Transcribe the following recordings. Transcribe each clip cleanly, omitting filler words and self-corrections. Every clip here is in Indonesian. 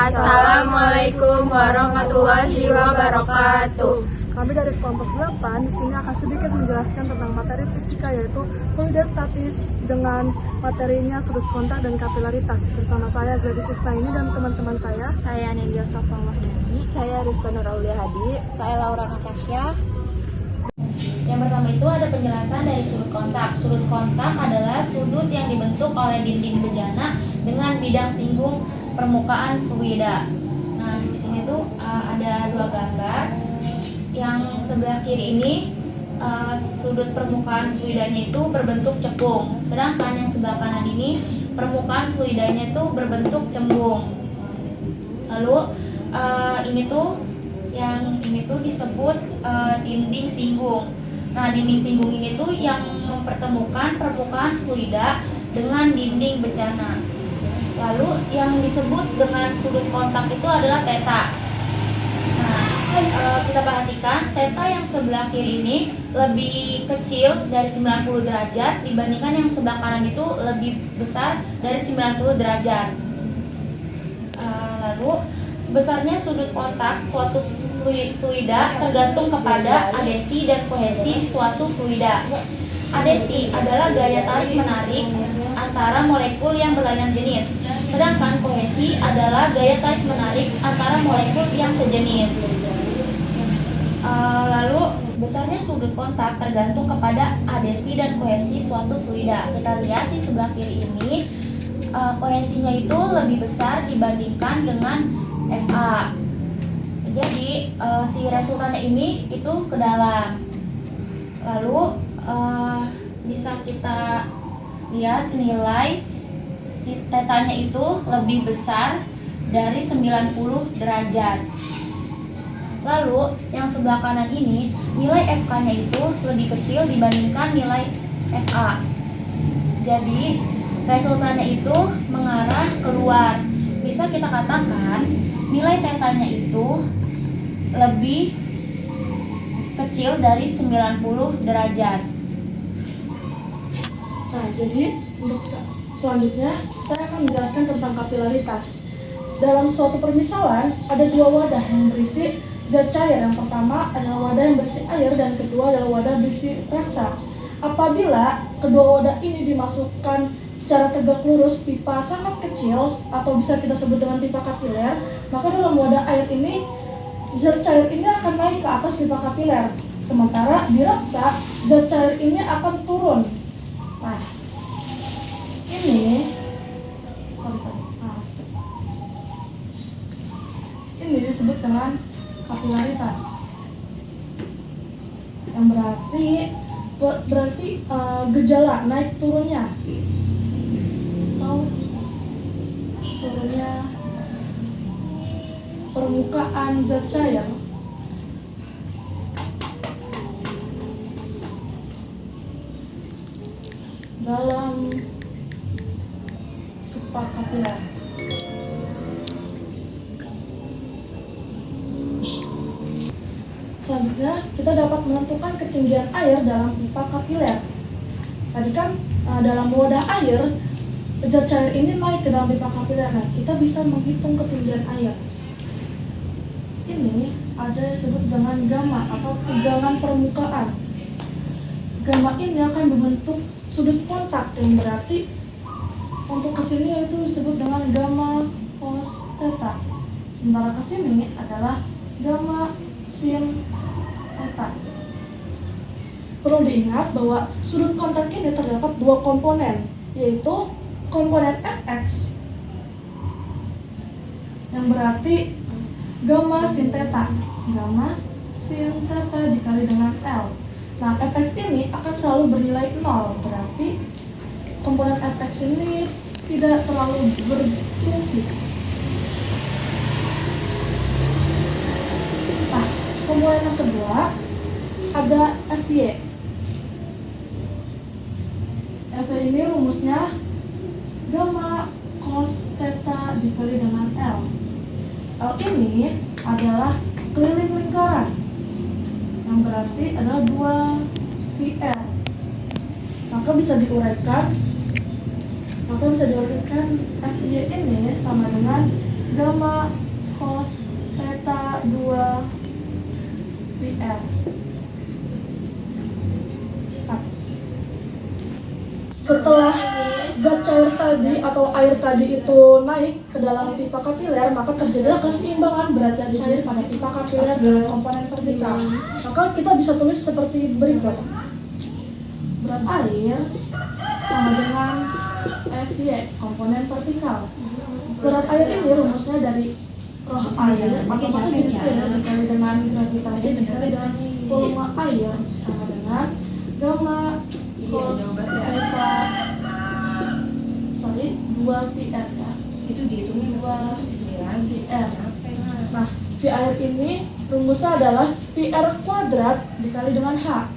Assalamualaikum warahmatullahi wabarakatuh. Kami dari kelompok 8 di sini akan sedikit menjelaskan tentang materi fisika, yaitu fluidostatis dengan materinya sudut kontak dan kapilaritas. Bersama saya Gladys Isnaini dan teman-teman saya. Saya Nelia Sofa Wahdani. Saya Rifka Nur Aulia Hadi. Saya Laura Natasha. Yang pertama itu ada penjelasan dari sudut kontak. Sudut kontak adalah sudut yang dibentuk oleh dinding bejana dengan bidang singgung permukaan fluida. Nah, di sini tuh ada dua gambar. Yang sebelah kiri ini sudut permukaan fluidanya itu berbentuk cekung, sedangkan yang sebelah kanan ini permukaan fluidanya itu berbentuk cembung. Lalu ini tuh disebut dinding singgung. Nah, dinding singgung ini tuh yang mempertemukan permukaan fluida dengan dinding bejana. Lalu yang disebut dengan sudut kontak itu adalah theta. Nah, kita perhatikan theta yang sebelah kiri ini lebih kecil dari 90 derajat dibandingkan yang sebelah kanan itu lebih besar dari 90 derajat. Lalu besarnya sudut kontak suatu fluida tergantung kepada adesi dan kohesi suatu fluida. Adesi adalah gaya tarik menarik antara molekul yang berlainan jenis, sedangkan kohesi adalah gaya tarik menarik antara molekul yang sejenis. Lalu besarnya sudut kontak tergantung kepada adesi dan kohesi suatu fluida. Kita lihat di sebelah kiri ini kohesinya itu lebih besar dibandingkan dengan Fa. Jadi si resultannya ini itu ke dalam. Lalu bisa kita lihat nilai tetanya itu lebih besar dari 90 derajat. Lalu yang sebelah kanan ini nilai FK-nya itu lebih kecil dibandingkan nilai FA. Jadi resultannya itu mengarah keluar. Bisa kita katakan nilai tetanya itu lebih kecil dari 90 derajat. Nah, jadi untuk selanjutnya saya akan menjelaskan tentang kapilaritas. Dalam suatu permisalan ada dua wadah yang berisi zat cair. Yang pertama adalah wadah yang berisi air dan kedua adalah wadah berisi raksa. Apabila kedua wadah ini dimasukkan secara tegak lurus pipa sangat kecil atau bisa kita sebut dengan pipa kapiler, maka dalam wadah air ini zat cair ini akan naik ke atas pipa kapiler. Sementara di raksa zat cair ini akan turun. Nah, ini ini disebut dengan kapilaritas, yang berarti gejala naik turunnya atau turunnya permukaan zat cair dalam pipa kapiler. Selanjutnya, kita dapat menentukan ketinggian air dalam pipa kapiler. Tadi kan dalam wadah air, zat cair ini naik ke dalam pipa kapiler. Nah, kita bisa menghitung ketinggian air. Ini ada yang disebut dengan gamma atau tegangan permukaan. Gamma ini akan membentuk sudut kontak yang berarti untuk kesini itu disebut dengan gamma cos theta. Sementara kesini adalah gamma sin theta. Perlu diingat bahwa sudut kontak ini terdapat dua komponen, yaitu komponen Fx yang berarti gamma sin theta. Gamma sin theta dikali dengan L. Nah, Fx ini akan selalu bernilai 0, berarti komponen Fx ini tidak terlalu berfungsi. Nah, komponen yang kedua ada Fy. Fy ini rumusnya gamma cos theta dikali dengan L. L ini adalah keliling lingkaran, yang berarti adalah 2πr. Maka bisa diuraikan Fy ini sama dengan gamma cos theta 2 PR. Cepat. Setelah zat cair tadi atau air tadi itu naik ke dalam pipa kapiler, maka terjadilah keseimbangan berat zat cair pada pipa kapiler dalam komponen vertikal. Maka kita bisa tulis seperti berikut. Berat air sama dengan FY, komponen vertikal. Berat air ini rumusnya dari roh air atau massa jenis air dikali dengan gravitasi dikali dengan volume air sama dengan gamma cos theta 2 PR ya. Itu dihitungin 2 lagi. PR. Nah, V air ini rumusnya adalah PR kuadrat dikali dengan H.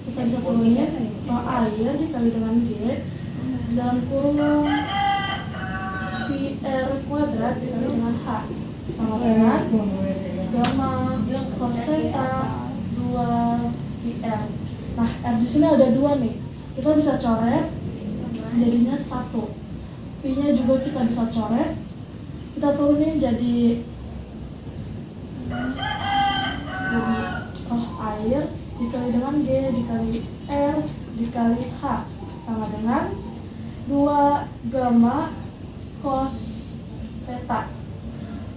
Kita bisa turunin roh air dikali dengan G dalam kurung VR kuadrat dikali dengan H sama dengan gamma cos theta 2 PR. Nah, R di sini ada 2 nih. Kita bisa coret jadinya 1. P-nya juga kita bisa coret. Kita turunin jadi roh air dikali dengan G dikali R dikali H sama dengan 2 gamma cos theta.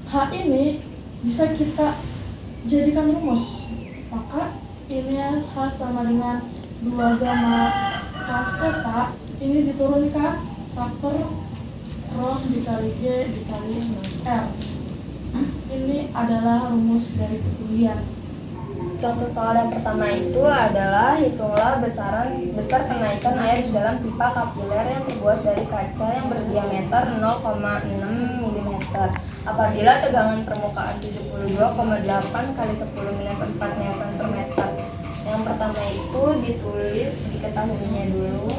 H ini bisa kita jadikan rumus. Maka ini H sama dengan 2 gamma cos theta. Ini diturunkan saper roh dikali G dikali R. Ini adalah rumus dari ketinggian. Contoh soal yang pertama itu adalah hitunglah besar kenaikan air di dalam pipa kapiler yang terbuat dari kaca yang berdiameter 0,6 mm apabila tegangan permukaan 72,8 kali 10 minus 4 Newton per meter. Yang pertama itu ditulis diketahuinya dulu,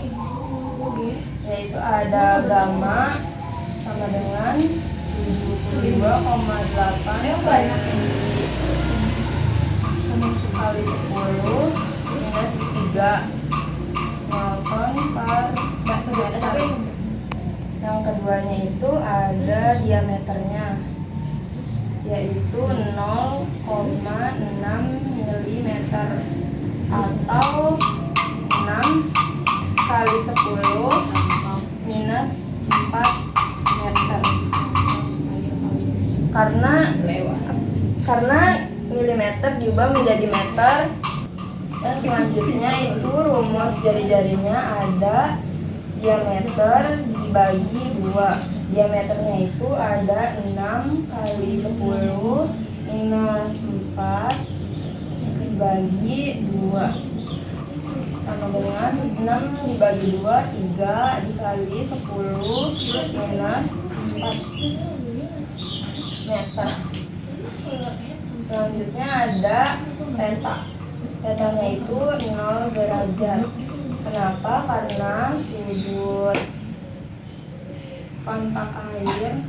yaitu ada gamma sama dengan 72,8 kali 10 minus 3 Newton per meter. Yang keduanya itu ada diameternya, yaitu 0,6 mm atau 6 kali 10 minus 4 meter. Karena milimeter diubah menjadi meter. Dan selanjutnya itu rumus jari-jarinya ada diameter dibagi 2. Diameternya itu ada 6 kali 10 minus 4 dibagi 2 sama dengan 6 dibagi 2, 3 dikali 10 minus 4 meter. Selanjutnya ada theta. Tetanya itu 0 derajat. Kenapa? Karena sudut kontak air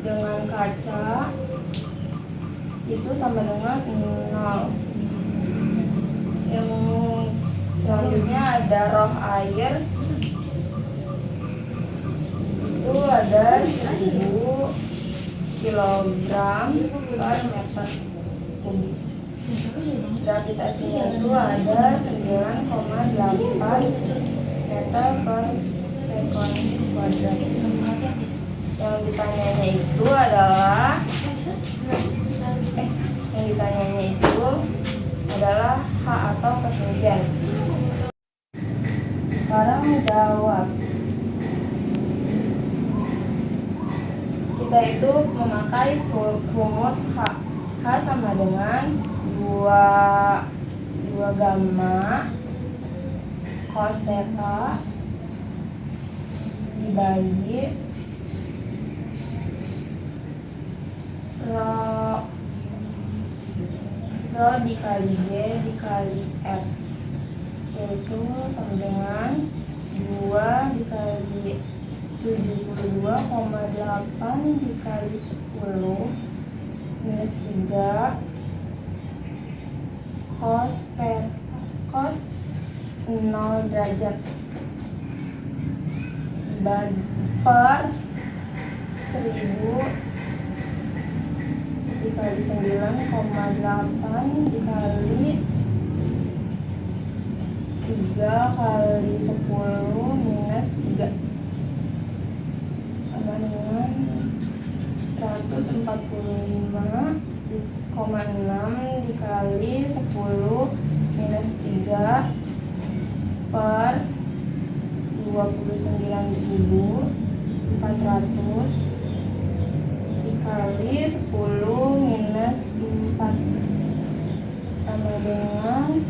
dengan kaca itu sama dengan 0. Yang selanjutnya ada roh air, itu ada 1000 kilogram per meter kubik. Gravitasinya itu ada 9,8 meter per sekon kuadrat. Yang ditanyanya itu adalah H atau ketinggian. Sekarang jawab. Kita itu memakai rumus H. H sama dengan 2 gamma cos theta dibagi rho dikali G dikali R, yaitu sama dengan 2 dikali 72,8 dikali 10 minus 3 cos 0 derajat dibagi per 1000 dikali 9,8 dikali 3 kali 10 minus 3 sama dengan 145,6 dikali 10 minus 3 per 29.400 dikali 10 minus 4 sama dengan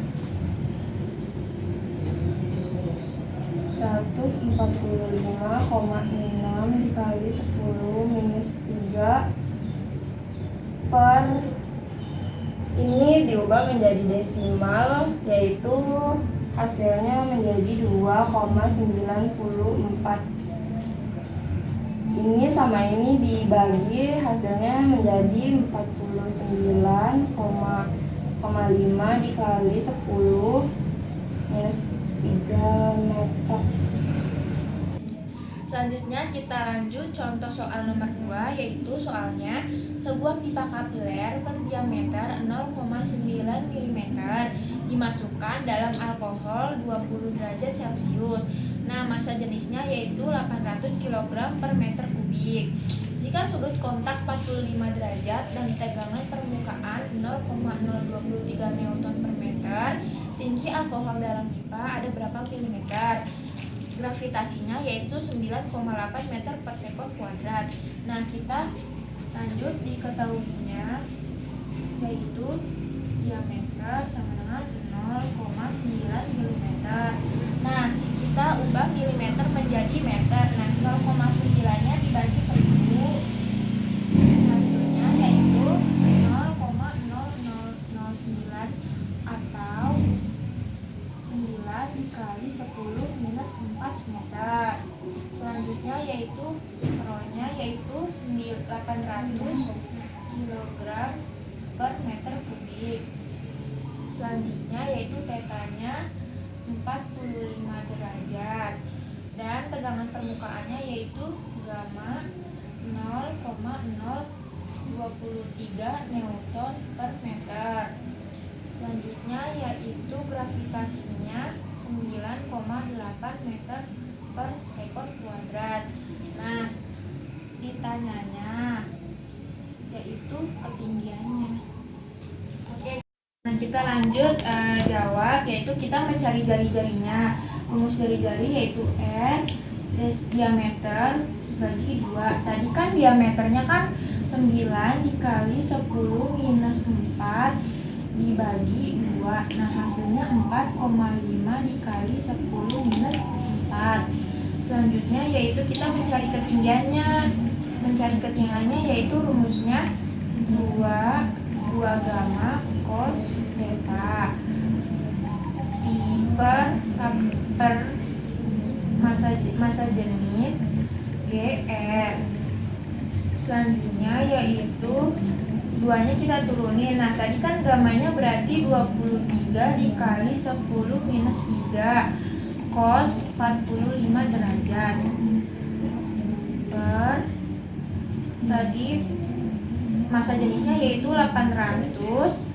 145,6 dikali 10 minus 3 per ini diubah menjadi desimal, yaitu hasilnya menjadi 2,94. Ini sama ini dibagi hasilnya menjadi 49,5 dikali 10 minus 3 meter. Selanjutnya kita lanjut contoh soal nomor 2, yaitu soalnya sebuah pipa kapiler berdiameter 0,9 mm dimasukkan dalam alkohol 20 derajat Celcius. Nah, massa jenisnya yaitu 800 kg per meter kubik. Jika sudut kontak 45 derajat dan tegangan permukaan 0,023 Newton per meter, tinggi alkohol dalam pipa ada berapa milimeter? Gravitasinya yaitu 9,8 meter per sekon kuadrat. Nah, kita lanjut diketahuinya yaitu diameter sama dengan 0,9 mm. Nah, kita ubah milimeter menjadi meter. Nah, 0,9-nya dibagi 10, hasilnya yaitu 0,0009 atau 9 dikali 10 minus 4 meter. Selanjutnya yaitu rho-nya yaitu 800 kg per meter kubik. Selanjutnya yaitu θ-nya 45 derajat dan tegangan permukaannya yaitu gamma 0,023 Newton per meter. Selanjutnya yaitu gravitasinya 9,8 meter per sekon kuadrat. Nah, ditanyanya yaitu ketinggiannya. Oke. Nah, kita lanjut jawab, yaitu kita mencari jari-jarinya. Rumus jari-jari yaitu N diameter bagi 2. Tadi kan diameternya kan 9 dikali 10 minus 4 dibagi 2. Nah, hasilnya 4,5 dikali 10 minus 4. Selanjutnya yaitu kita mencari ketinggiannya. Mencari ketinggiannya yaitu rumusnya 2 gamma cos theta per massa jenis GR. Selanjutnya yaitu 2-nya kita turunin. Nah, tadi kan gamanya berarti 23 dikali 10 minus 3 cos 45 derajat per tadi massa jenisnya yaitu 800,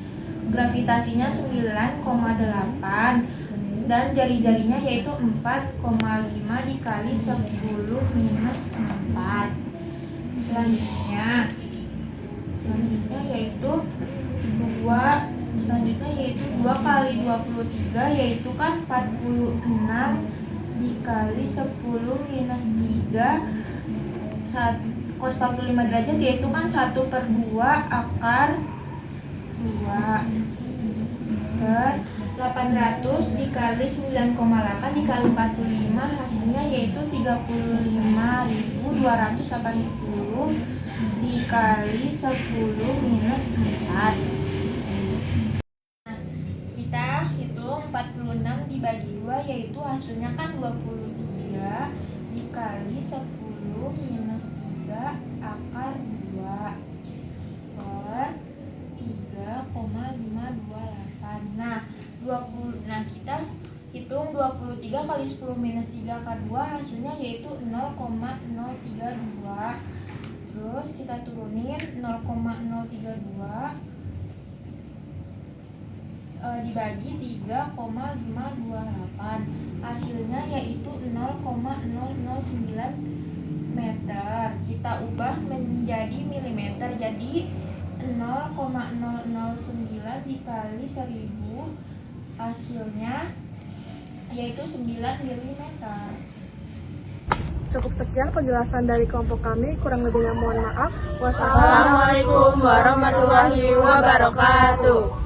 gravitasinya 9,8 dan jari-jarinya yaitu 4,5 dikali 10 minus 4. Selanjutnya yaitu 2 kali 23 yaitu kan 46 dikali 10 minus 3 cos 45 derajat yaitu kan 1/2 akar 2 per 800 dikali 9,8 dikali 45 hasilnya yaitu 35.280 dikali 10 minus 4. Nah, kita hitung 46 dibagi 2 yaitu hasilnya kan 23 dikali 10 minus 3 akar 2 per 3,528. Nah, kita hitung 23 23 kali 10 minus 3 akar 2 hasilnya yaitu 0,032. Terus kita turunin 0,032 dibagi 3,528, hasilnya yaitu 0,009 meter. Kita ubah menjadi milimeter, jadi 0,009 dikali 1000, hasilnya yaitu 9 milimeter. Cukup sekian penjelasan dari kelompok kami, kurang lebihnya mohon maaf. Assalamualaikum warahmatullahi wabarakatuh.